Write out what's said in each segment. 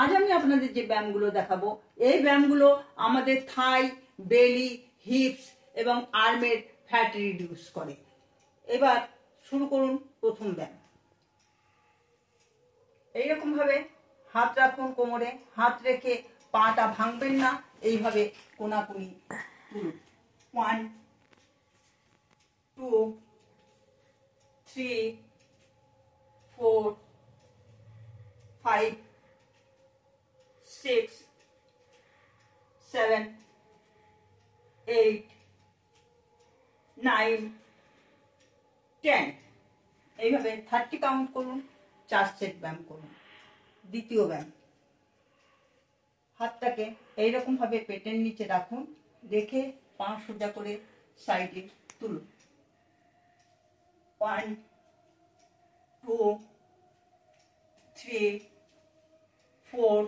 আজ আমি আপনাদের যে ব্যায়ামগুলো দেখাবো এই ব্যায়ামগুলো আমাদের থাই, বেলি, হিপস এবং আর্মের ফ্যাট রিডিউস করে। এবার শুরু করুন প্রথম ব্যায়াম। এইরকম ভাবে হাত রাখুন কোমরে, হাত রেখে পাটা ভাঙবেন না, এইভাবে কোনাকুনি তুলুন। 1 2 3 4 5 6 7 8 9 10। এইভাবে 30 কাউন্ট করুন, 4 সেট ব্যায়াম করুন। দ্বিতীয় ব্যায়াম, হাতটাকে এইরকম ভাবে পেটের নিচে রাখুন, রেখে পা সোজা করে সাইডে তুলুন। 1 2 3 4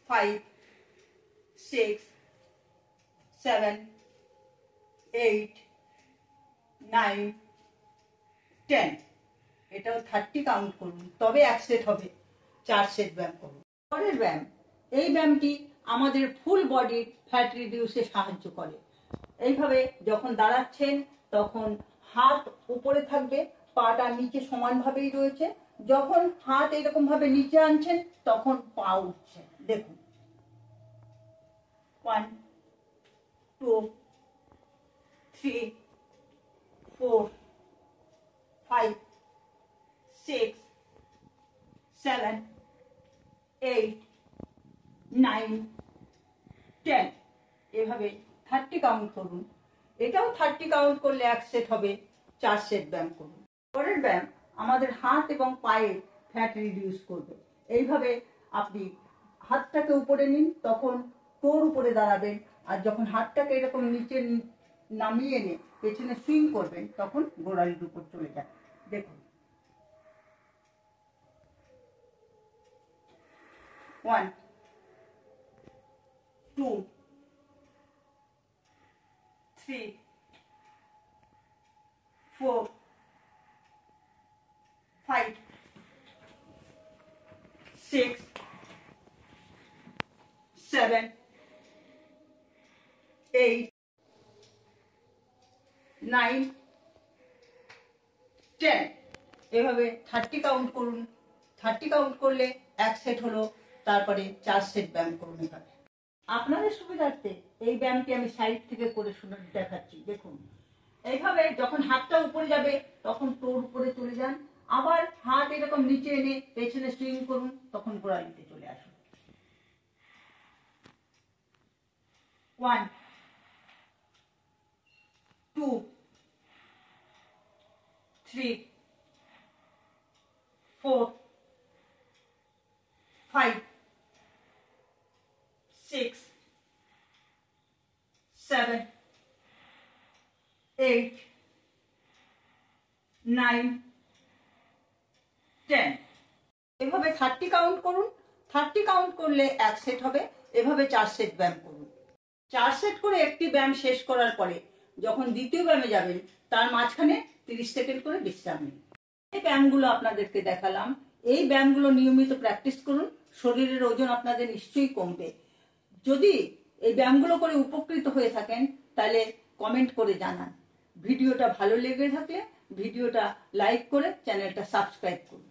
5 6 7 8 9 10। এটাও 30 কাউন্ট করুন, তবে 1 সেট হবে, 4 সেট ব্যায়াম করুন। পরের ব্যায়াম, এই ব্যায়ামটি আমাদের ফুল বডির ফ্যাট রিডিউসে সাহায্য করে। এইভাবে যখন দাঁড়াচ্ছেন তখন হাত উপরে থাকবে, পাটা নিচে সমানভাবেই রয়েছে। যখন হাত এরকম ভাবে নিচে আনছেন তখন পা উঠছে। দেখুন 1 2 3 4 5 6 7 8 9 10। এভাবে 30 কাউন্ট করুন। এটাও 30 কাউন্ট করলে 1 সেট হবে, 4 সেট ব্যায়াম করুন। পরের ব্যায়াম আমাদের হাত এবং পায়ের ফ্যাট রিডিউস করবে। এইভাবে আপনি হাতটাকে উপরে নিন, তখন টোর উপরে দাঁড়াবেন, আর যখন হাতটাকে এরকম নিচে নামিয়ে এনে পেছনে সুইং করবেন তখন গোড়ালির উপর চলে যান। দেখুন 1 2 3 4 5 6 7 8 9 10। এভাবে 30 কাউন্ট করুন। 30 কাউন্ট করলে 1 সেট হলো, তারপরে 4 সেট ব্যায়াম করুন। এখানে আপনাদের সুবিধার্থে এই ব্যায়ামটি আমি সাইড থেকে করে শুনে দেখাচ্ছি। দেখুন এইভাবে যখন হাতটা উপরে যাবে তখন টোর উপরে চলে যান, আবার হাত এরকম নিচে এনে পেছনে সুইং করুন, তখন গোড়ালিতে চলে আসুন। 1 2 3 4 5 6 7 8 9 10। এভাবে 30 কাউন্ট করুন। 30 কাউন্ট করলে 1 সেট হবে। এভাবে 4 সেট ব্যায়াম করুন। 4 সেট করে একটি ব্যায়াম শেষ করার পরে যখন দ্বিতীয় ব্যায়ামে যাবেন তার মাঝখানে 30 সেকেন্ড করে বিশ্রাম নিন। এই ব্যায়ামগুলো আপনাদেরকে দেখালাম। এই ব্যায়ামগুলো নিয়মিত প্র্যাকটিস করুন, শরীরের ওজন আপনাদের নিশ্চয়ই কমবে। যদি এই ব্যায়ামগুলো করে উপকৃত হয়ে থাকেন তাহলে কমেন্ট করে জানান। ভিডিওটা ভালো লেগে থাকলে ভিডিওটা লাইক করে চ্যানেলটা সাবস্ক্রাইব করুন।